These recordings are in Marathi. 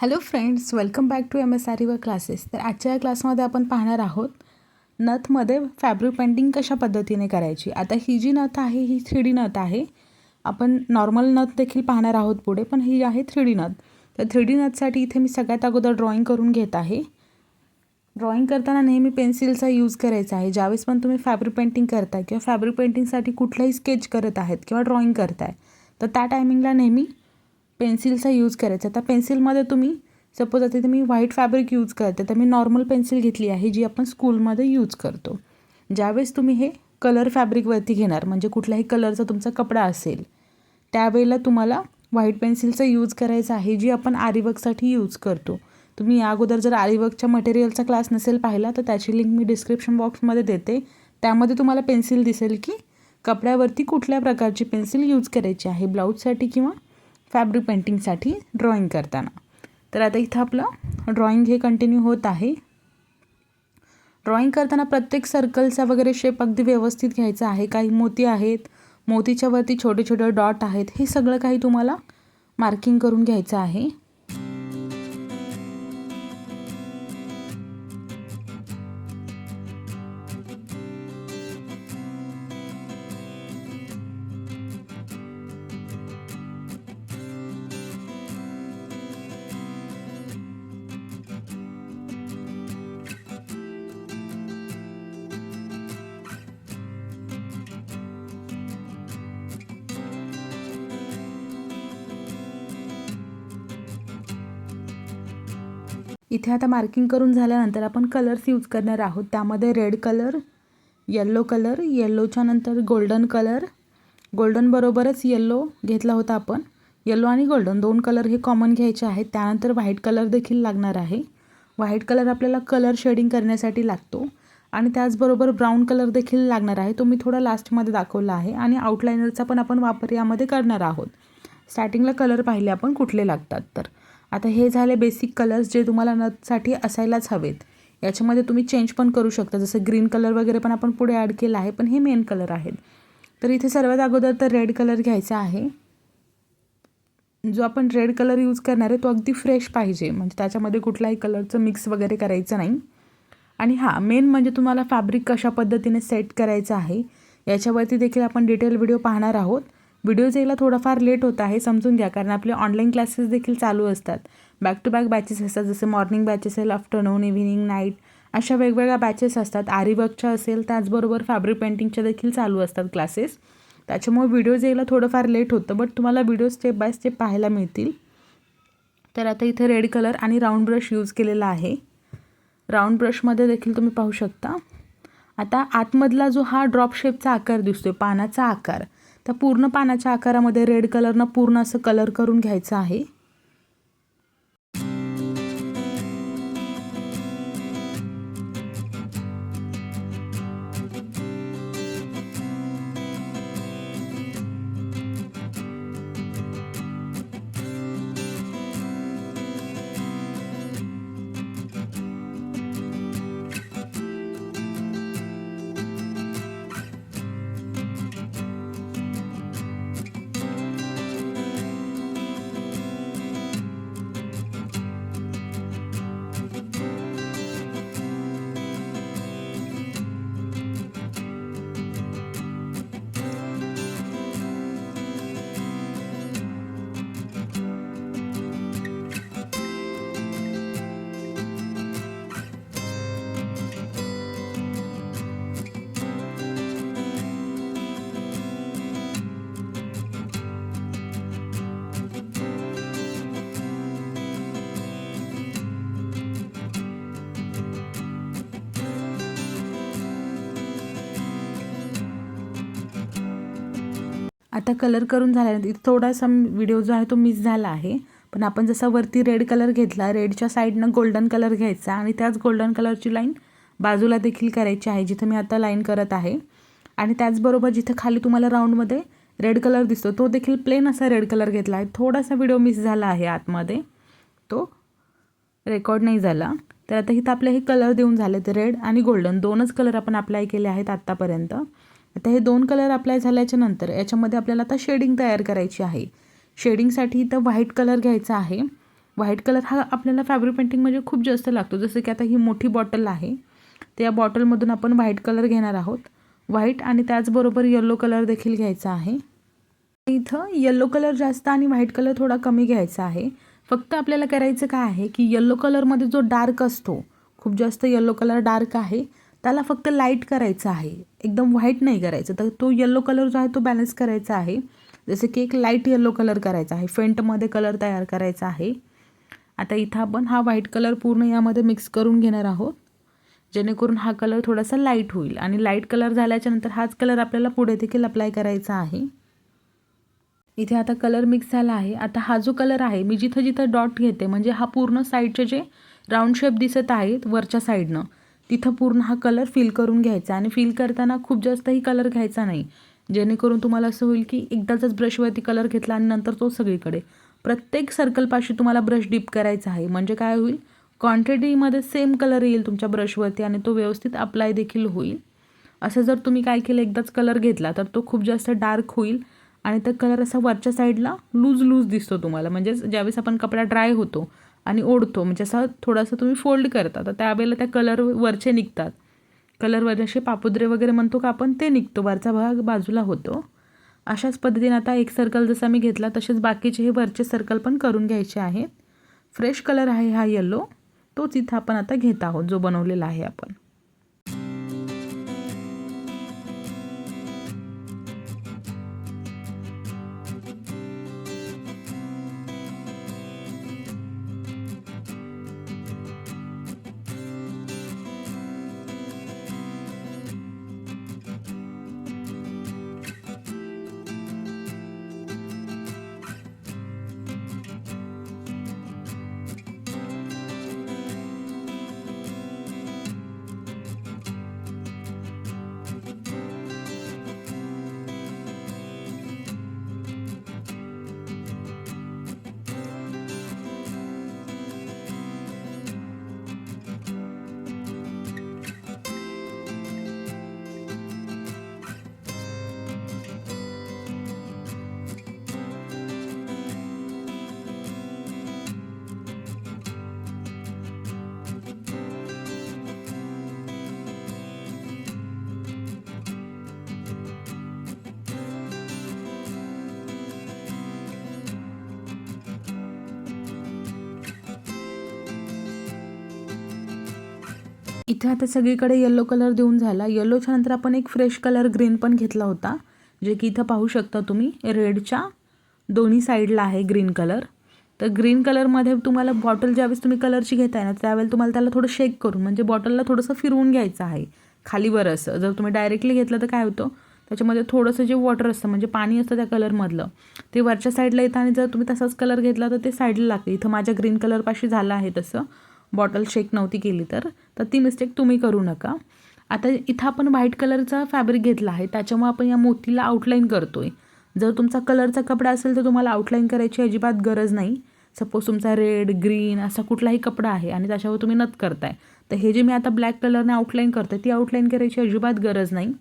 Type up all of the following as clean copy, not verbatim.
Hello friends, welcome back to MS आरीवर क्लासेस. तर आजच्या या क्लासमध्ये आपण पाहणार आहोत नथमध्ये फॅब्रिक पेंटिंग कशा पद्धतीने करायची. आता ही जी नथ आहे ही 3D नथ आहे. आपण नॉर्मल नथ देखील पाहणार आहोत पुढे, पण ही आहे 3D नथ. तर 3D नथसाठी इथे मी सगळ्यात अगोदर ड्रॉइंग करून घेत आहे. ड्रॉइंग करताना नेहमी पेन्सिलचा यूज करायचा आहे. ज्यावेळेस पण तुम्ही फॅब्रिक पेंटिंग करताय किंवा फॅब्रिक पेंटिंगसाठी कुठलाही स्केच करत आहेत किंवा ड्रॉइंग करताय, तर त्या टायमिंगला नेहमी पेन्सिलचा यूज करायचा. आता पेन्सिलमध्ये तुम्ही सपोज आता इथे मी व्हाईट फॅब्रिक यूज करते, तर मी नॉर्मल पेन्सिल घेतली आहे जी आपण स्कूलमध्ये यूज करतो. ज्यावेळेस तुम्ही हे कलर फॅब्रिकवरती घेणार, म्हणजे कुठल्याही कलरचा तुमचा कपडा असेल, त्यावेळेला तुम्हाला व्हाईट पेन्सिलचा यूज करायचा आहे जी आपण आरीवर्कसाठी यूज करतो. तुम्ही या अगोदर जर आरीवर्कच्या मटेरियलचा क्लास नसेल पाहिला तर त्याची लिंक मी डिस्क्रिप्शन बॉक्समध्ये देते. त्यामध्ये तुम्हाला पेन्सिल दिसेल की कपड्यावरती कुठल्या प्रकारची पेन्सिल यूज करायची आहे ब्लाऊजसाठी किंवा फॅब्रिक पेंटिंगसाठी ड्रॉइंग करताना. तर आता इथं आपलं ड्रॉइंग हे कंटिन्यू होत आहे. ड्रॉइंग करताना प्रत्येक सर्कलचा वगैरे शेप अगदी व्यवस्थित घ्यायचा आहे. काही मोती आहेत, मोतीच्या वरती छोटे छोटे डॉट आहेत, हे सगळं काही तुम्हाला मार्किंग करून घ्यायचं आहे. इथे आता मार्किंग करून झाल्यानंतर आपण कलर्स यूज करणार आहोत. त्यामध्ये रेड कलर, येल्लो कलर, येल्लोच्या नंतर गोल्डन कलर, गोल्डन बरोबरच येल्लो घेतला होता आपण. येल्लो आणि गोल्डन दोन कलर हे कॉमन घ्यायचे आहेत. त्यानंतर व्हाईट कलर देखील लागणार आहे. व्हाईट कलर आपल्याला कलर शेडिंग करण्यासाठी लागतो आणि त्याचबरोबर ब्राऊन कलर देखील लागणार आहे. तो मी थोडा लास्टमध्ये दाखवला आहे. आणि आउटलाइनरचा पण आपण वापर यामध्ये करणार आहोत. स्टार्टिंगला कलर पाहिले आपण कुठले लागतात. तर आता हे झाले बेसिक कलर्स जे तुम्हाला नथसाठी असायलाच हवेत. याच्यामध्ये तुम्ही चेंज पण करू शकता, जसं ग्रीन कलर वगैरे पण आपण पुढे ॲड केला आहे, पण हे मेन कलर आहेत. तर इथे सर्वात अगोदर तर रेड कलर घ्यायचा आहे. जो आपण रेड कलर यूज करणार आहे तो अगदी फ्रेश पाहिजे, म्हणजे त्याच्यामध्ये कुठलाही कलरचं मिक्स वगैरे करायचं नाही. आणि हां, मेन म्हणजे तुम्हाला फॅब्रिक कशा पद्धतीने सेट करायचं आहे याच्यावरती देखील आपण डिटेल व्हिडिओ पाहणार आहोत. व्हिडिओ यायला थोडाफार लेट होत आहे, समजून घ्या, कारण आपले ऑनलाईन क्लासेस देखील चालू असतात. बॅक टू बॅक बॅचेस असतात, जसे मॉर्निंग बॅच असेल, आफ्टरनून, इव्हिनिंग, नाईट, अशा वेगवेगळ्या बॅचेस असतात. आरीवर्कच्या असेल, त्याचबरोबर फॅब्रिक पेंटिंगच्या देखील चालू असतात क्लासेस. त्याच्यामुळे व्हिडिओज यायला थोडंफार लेट होतं, बट तुम्हाला व्हिडिओ स्टेप बाय स्टेप पाहायला मिळतील. तर आता इथे रेड कलर आणि राऊंड ब्रश यूज केलेला आहे. राऊंड ब्रशमध्ये देखील तुम्ही पाहू शकता. आता आतमधला जो हा ड्रॉप शेपचा आकार दिसतोय, पानाचा आकार, तर पूर्ण पानाच्या आकारामध्ये रेड कलरनं पूर्ण असं कलर करून घ्यायचं आहे. आता कलर करून झाल्यानंतर इथे थोडासा व्हिडिओ जो आहे तो मिस झाला आहे, पण आपण जसा वरती रेड कलर घेतला, रेडच्या साईडनं गोल्डन कलर घ्यायचा आणि त्याच गोल्डन कलरची लाईन बाजूला देखील करायची आहे, जिथे मी आता लाईन करत आहे. आणि त्याचबरोबर जिथे खाली तुम्हाला राऊंडमध्ये रेड कलर दिसतो तो देखील प्लेन असा रेड कलर घेतला आहे. थोडासा व्हिडिओ मिस झाला आहे आतमध्ये, तो रेकॉर्ड नाही झाला. तर आता इथं आपले हे कलर देऊन झाले, ते रेड आणि गोल्डन दोनच कलर आपण अप्लाय केले आहेत आत्तापर्यंत. आता हे दोन कलर अप्लाय झाल्याच्या नंतर याच्यामध्ये आपल्याला आता शेडिंग तयार करायची आहे. शेडिंगसाठी इथं व्हाईट कलर घ्यायचा आहे. व्हाईट कलर हा आपल्याला फॅब्रिक पेंटिंगमध्ये खूप जास्त लागतो. जसं की आता ही मोठी बॉटल आहे, तर या बॉटलमधून आपण व्हाईट कलर घेणार आहोत. व्हाईट आणि त्याचबरोबर येलो कलर देखील घ्यायचा आहे. इथं येलो कलर जास्त आणि व्हाईट कलर थोडा कमी घ्यायचा आहे. फक्त आपल्याला करायचं काय आहे की येलो कलरमध्ये जो डार्क असतो, खूप जास्त येलो कलर डार्क आहे, त्याला फक्त लाईट करायचं आहे, एकदम व्हाईट नाही करायचं. तर तो येलो कलर जो आहे तो बॅलन्स करायचा आहे. जसे की एक लाईट येलो कलर करायचा आहे, फेंटमध्ये कलर तयार करायचा आहे. आता इथं आपण हा व्हाईट कलर पूर्ण यामध्ये मिक्स करून घेणार आहोत, जेणेकरून हा कलर थोडासा लाईट होईल. आणि लाईट कलर झाल्याच्या नंतर हाच कलर आपल्याला पुढे देखील अप्लाय करायचा आहे. इथे आता कलर मिक्स झाला आहे. आता हा जो कलर आहे, मी जिथं जिथं डॉट घेते, म्हणजे हा पूर्ण साईडचे जे राऊंड शेप दिसत आहेत वरच्या साईडनं, तिथं पूर्ण हा कलर फिल करून घ्यायचा. आणि फिल करताना खूप जास्तही कलर घ्यायचा नाही, जेणेकरून तुम्हाला असं होईल की एकदाच ब्रशवरती कलर घेतला आणि नंतर तो सगळीकडे. प्रत्येक सर्कलपाशी तुम्हाला ब्रश डिप करायचा आहे, म्हणजे काय होईल, क्वांटिटीमध्ये सेम कलर येईल तुमच्या ब्रशवरती आणि तो व्यवस्थित अप्लाय देखील होईल. असं जर तुम्ही काय केलं, एकदाच कलर घेतला तर तो खूप जास्त डार्क होईल आणि तो कलर असा वरच्या साईडला लूज दिसतो तुम्हाला. म्हणजे ज्यावेळेस आपण कपडा ड्राय होतो आणि ओढतो, म्हणजे असं थोडासा तुम्ही फोल्ड करता, तर त्यावेळेला त्या कलर वरचे निघतात. कलरवर असे पापुद्रे वगैरे म्हणतो का आपण, ते निघतो, वरचा भाग बाजूला होतो. अशाच पद्धतीने आता एक सर्कल जसा मी घेतला तसेच बाकीचे हे वरचे सर्कल पण करून घ्यायचे आहेत. फ्रेश कलर आहे हा येलो, तोच इथं आपण आता घेत आहोत, जो बनवलेला आहे आपण. इथे आता सगळीकडे येलो कलर देऊन झाला. येलोच्या नंतर आपण एक फ्रेश कलर ग्रीन पण घेतला होता, जे की इथं पाहू शकता तुम्ही, रेडच्या दोन्ही साईडला आहे ग्रीन कलर. तर ग्रीन कलरमध्ये तुम्हाला बॉटल ज्यावेळेस तुम्ही कलरची घेताय ना, त्यावेळेला तुम्हाला त्याला थोडं शेक करून, म्हणजे बॉटलला थोडंसं फिरवून घ्यायचं आहे खालीवर असं. जर तुम्ही डायरेक्टली घेतलं तर काय होतं, त्याच्यामध्ये थोडंसं जे वॉटर असतं, म्हणजे पाणी असतं त्या कलरमधलं, ते वरच्या साईडला येतं आणि जर तुम्ही तसाच कलर घेतला तर ते साईडला लागते. इथं माझ्या ग्रीन कलरपाशी झालं आहे तसं, बॉटल शेक नव्हती केली तर ती मिस्टेक तुम्ही करू नका. आता इथं आपण व्हाईट कलरचा फॅब्रिक घेतला आहे, त्याच्यामुळे आपण या मोतीला आउटलाईन करतोय. जर तुमचा कलरचा कपडा असेल तर तुम्हाला आउटलाईन करायची अजिबात गरज नाही. सपोज तुमचा रेड, ग्रीन असा कुठलाही कपडा आहे आणि त्याच्यावर तुम्ही नथ करताय, तर हे जे मी आता ब्लॅक कलरने आउटलाईन करतोय, ती आउटलाईन करायची अजिबात गरज नाही.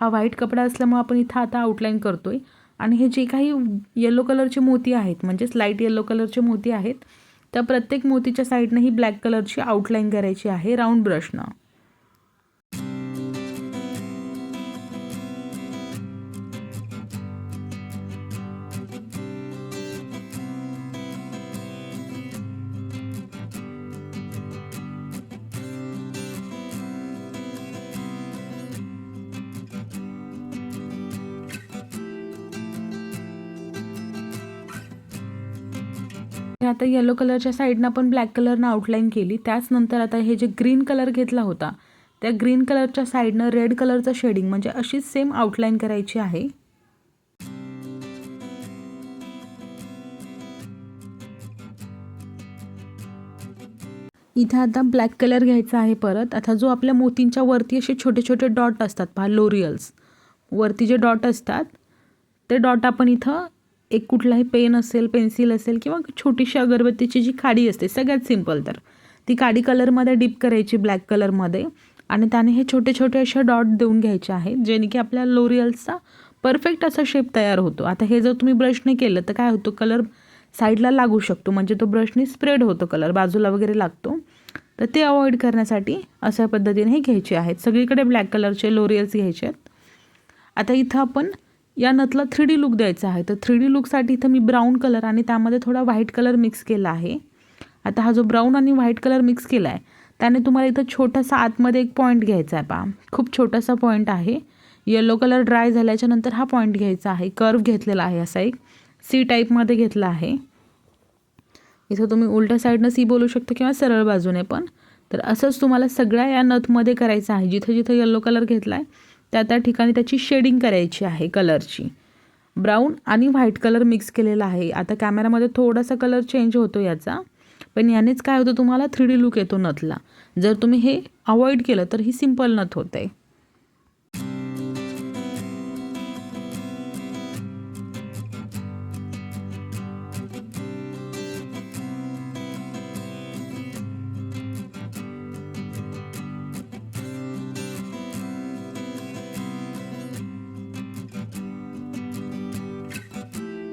हा व्हाईट कपडा असल्यामुळे आपण इथं आता आउटलाईन करतोय. आणि हे जे काही येलो कलरचे मोती आहेत, म्हणजेच लाईट येलो कलरचे मोती आहेत, त्या प्रत्येक मोतीच्या साईडनं ही ब्लॅक कलरची आउटलाईन करायची आहे राऊंड ब्रशनं. आता येलो कलरच्या साईडनं आपण ब्लॅक कलरनं आउटलाईन केली. त्याच नंतर आता हे जे ग्रीन कलर घेतला होता, त्या ग्रीन कलरच्या साईडनं रेड कलरचं शेडिंग, म्हणजे अशीच सेम आउटलाईन करायची आहे. इथं आता ब्लॅक कलर घ्यायचा आहे परत. आता जो आपल्या मोतींच्या वरती असे छोटे छोटे डॉट असतात पहा, लोरियल्स वरती जे डॉट असतात, ते डॉट आपण इथं एक कुठलाही पेन असेल, पेन्सिल असेल किंवा छोटीशी अगरबत्तीची जी काडी असते, सगळ्यात सिंपल, तर ती काडी कलरमध्ये डिप करायची ब्लॅक कलरमध्ये आणि त्याने हे छोटे छोटे असे डॉट देऊन घ्यायचे आहेत, जेणे की आपल्या लोरियल्सचा परफेक्ट असा शेप तयार होतो. आता हे जर तुम्ही ब्रशने केलं तर काय होतं, कलर साईडला लागू शकतो, म्हणजे तो ब्रशनी स्प्रेड होतो कलर, बाजूला वगैरे लागतो. तर ते अवॉइड करण्यासाठी अशा पद्धतीने हे घ्यायचे आहेत. सगळीकडे ब्लॅक कलरचे लोरियल्स घ्यायचे आहेत. आता इथं आपण या नथला 3D लुक द्यायचा आहे. तर 3D लुकसाठी इथं मी ब्राऊन कलर आणि त्यामध्ये थोडा व्हाईट कलर मिक्स केला आहे. आता हा जो ब्राऊन आणि व्हाईट कलर मिक्स केला आहे त्याने तुम्हाला इथं छोटासा आतमध्ये एक पॉईंट घ्यायचा आहे. पहा, खूप छोटासा पॉईंट आहे. येलो कलर ड्राय झाल्याच्या नंतर हा पॉईंट घ्यायचा आहे. कर्व घेतलेला आहे, असा एक सी टाईपमध्ये घेतला आहे. इथं तुम्ही उलट्या साईडनं सी बोलू शकता किंवा सरळ बाजूने पण. तर असंच तुम्हाला सगळ्या या नथमध्ये करायचं आहे. जिथं जिथं येलो कलर घेतला आहे त्या ठिकाणी त्याची शेडिंग करायची आहे कलरची. ब्राऊन आणि व्हाईट कलर मिक्स केलेला आहे. आता कॅमेरामध्ये थोडासा कलर चेंज होतो याचा, पण यानेच काय होतं, तुम्हाला 3D लुक येतो नथला. जर तुम्ही हे अवॉइड केलं तर ही सिंपल नथ होते.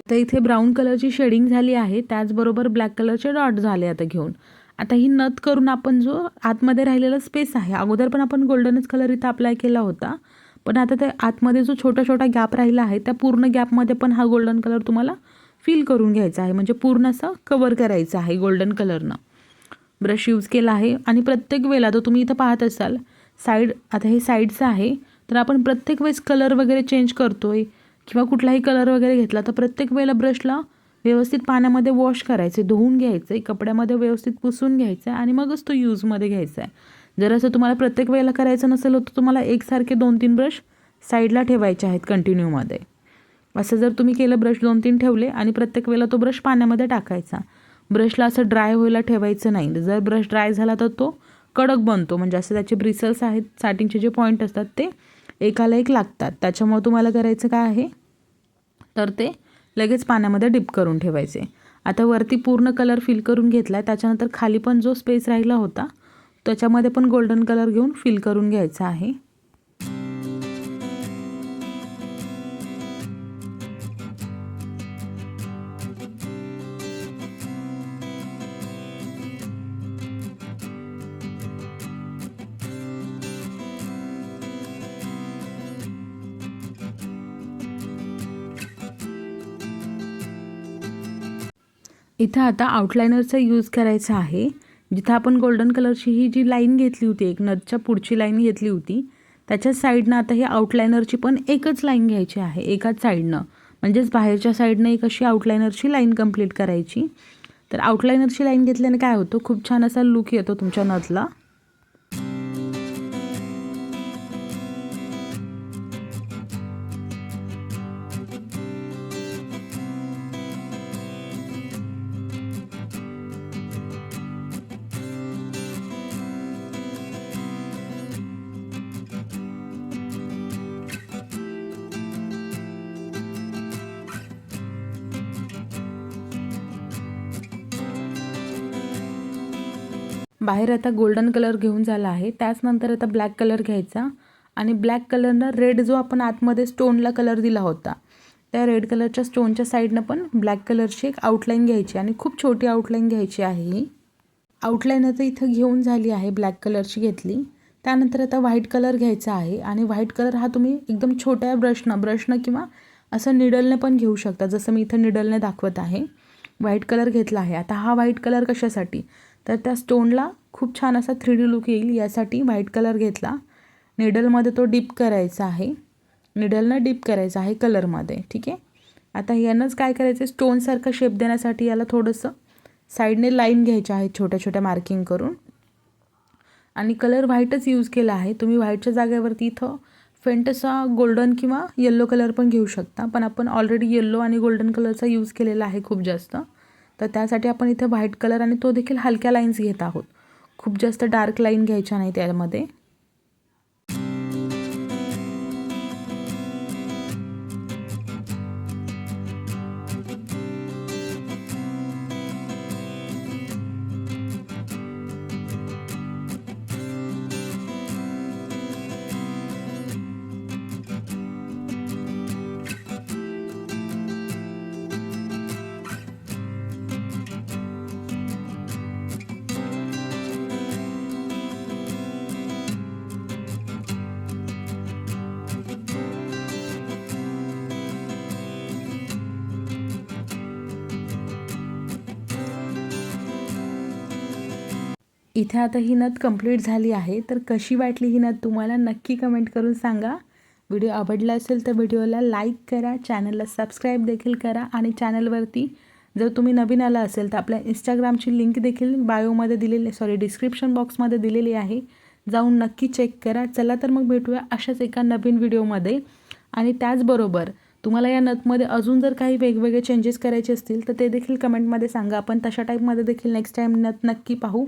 तर इथे ब्राऊन कलरची शेडिंग झाली आहे, त्याचबरोबर ब्लॅक कलरचे डॉट झाले आता घेऊन. आता ही नथ करून आपण जो आतमध्ये राहिलेला स्पेस आहे, अगोदर पण आपण गोल्डनच कलर इथं अप्लाय केला होता, पण आता ते आतमध्ये जो छोटा छोटा गॅप राहिला आहे त्या पूर्ण गॅपमध्ये पण हा गोल्डन कलर तुम्हाला फिल करून घ्यायचा आहे, म्हणजे पूर्ण असं कवर करायचं आहे गोल्डन कलरनं. ब्रश यूज केला आहे आणि प्रत्येक वेळेला तो तुम्ही इथं पाहत असाल साईड, आता हे साईडचं आहे, तर आपण प्रत्येक वेळेस कलर वगैरे चेंज करतोय किंवा कुठलाही कलर वगैरे घेतला तर प्रत्येक वेळेला ब्रशला व्यवस्थित पाण्यामध्ये वॉश करायचे, धुवून घ्यायचे, कपड्यामध्ये व्यवस्थित पुसून घ्यायचं आणि मगच तो यूजमध्ये घ्यायचा आहे. जर असं तुम्हाला प्रत्येक वेळेला करायचं नसेल तर तुम्हाला एकसारखे 2-3 ब्रश साईडला ठेवायचे आहेत कंटिन्यूमध्ये. असं जर तुम्ही केलं, ब्रश 2-3 ठेवले आणि प्रत्येक वेळेला तो ब्रश पाण्यामध्ये टाकायचा. ब्रशला असं ड्राय व्हायला ठेवायचं नाही. जर ब्रश ड्राय झाला तर तो कडक बनतो, म्हणजे असं त्याचे ब्रिसल्स आहेत, स्टार्टिंगचे जे पॉईंट असतात ते एकाला एक लागतात. त्याच्यामुळे तुम्हाला करायचं काय आहे, तर ते लगेच पाण्यामध्ये डिप करून ठेवायचे. आता वरती पूर्ण कलर फिल करून घेतला आहे, त्याच्यानंतर खाली पण जो स्पेस राहिला होता त्याच्यामध्ये पण गोल्डन कलर घेऊन फिल करून घ्यायचा आहे. इथं आता आउटलाइनरचा यूज करायचा आहे. जिथं आपण गोल्डन कलरची ही जी लाईन घेतली होती, एक नथच्या पुढची लाईन घेतली होती, त्याच्या साईडनं आता ही आउटलाइनरची पण एकच लाईन घ्यायची आहे, एकाच साईडनं, म्हणजेच बाहेरच्या साईडनं एक अशी आउटलाइनरची लाईन कंप्लीट करायची. तर आउटलाइनरची लाईन घेतल्याने काय होतं, खूप छान असा लुक येतो तुमच्या नथला. बाहेर आता गोल्डन कलर घेऊन झाला आहे, त्याचनंतर आता ब्लॅक कलर घ्यायचा आणि ब्लॅक कलरनं रेड जो आपण आतमध्ये स्टोनला कलर दिला होता त्या रेड कलरच्या स्टोनच्या साईडनं पण ब्लॅक कलरची एक आउटलाईन घ्यायची आणि खूप छोटी आउटलाईन घ्यायची आहे. ही आउटलाईन आता इथं घेऊन झाली आहे, ब्लॅक कलरची घेतली. त्यानंतर आता व्हाईट कलर घ्यायचा आहे आणि व्हाईट कलर हा तुम्ही एकदम छोट्या ब्रशनं किंवा असं निडलने पण घेऊ शकता, जसं मी इथं निडलने दाखवत आहे. व्हाईट कलर घेतला आहे. आता हा व्हाईट कलर कशासाठी, तर त्या स्टोनला खूप छान असा 3D लुक येईल यासाठी व्हाईट कलर घेतला. निडलमध्ये तो डिप करायचा आहे, निडलनं डिप करायचा आहे कलरमध्ये, ठीक आहे. आता यानंच काय करायचं, स्टोनसारखा शेप देण्यासाठी याला थोडंसं साईडने लाईन घ्यायच्या आहेत छोट्या छोट्या मार्किंग करून, आणि कलर व्हाईटच यूज केला आहे. तुम्ही व्हाईटच्या जागेवरती इथं फेंट असा गोल्डन किंवा येल्लो कलर पण घेऊ शकता, पण आपण ऑलरेडी येल्लो आणि गोल्डन कलरचा यूज केलेला आहे खूप जास्त. तर त्यासाठी आपण इथे व्हाईट कलर आणि तो देखील हलक्या लाईन्स घेत आहोत, खूप जास्त डार्क लाईन घ्यायच्या नाही त्यामध्ये. इथे आता ही नथ कंप्लीट झाली आहे. तर कशी वाटली ही नथ तुम्हाला नक्की कमेंट करून सांगा. व्हिडिओ आवडला असेल तर व्हिडिओला लाईक करा, चॅनलला सबस्क्राईब देखील करा आणि चॅनलवरती जर तुम्ही नवीन आला असेल तर आपल्या इंस्टाग्रामची लिंक देखील बायोमध्ये डिस्क्रिप्शन बॉक्समध्ये दिलेली आहे, जाऊन नक्की चेक करा. चला तर मग भेटूया अशाच एका नवीन व्हिडिओमध्ये. आणि त्याचबरोबर तुम्हाला या नथमध्ये अजून जर काही वेगवेगळे चेंजेस करायचे असतील तर ते देखील कमेंटमध्ये सांगा. आपण तशा टाईपमध्ये देखील नेक्स्ट टाईम नथ नक्की पाहू.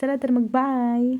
चला तर मग बाय.